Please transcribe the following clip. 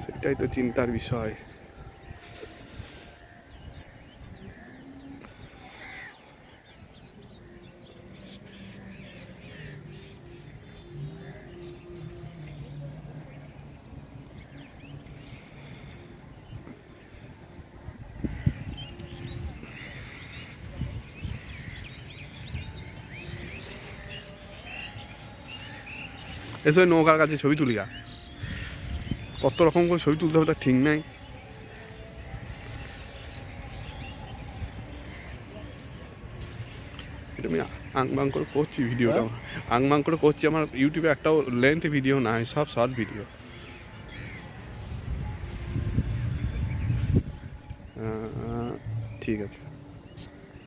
সেটাই তো চিন্তার বিষয়। এসব নৌকার কাছে ছবি তুলিয়া কত রকম করে ছবি তুলতে হবে তার ঠিক নাই। এটা আমি আংবাং করে করছি ভিডিওটা, আংবাং করে করছি। আমার ইউটিউবে একটাও লেন্থ ভিডিও নাই, সব শর্ট ভিডিও। ঠিক আছে।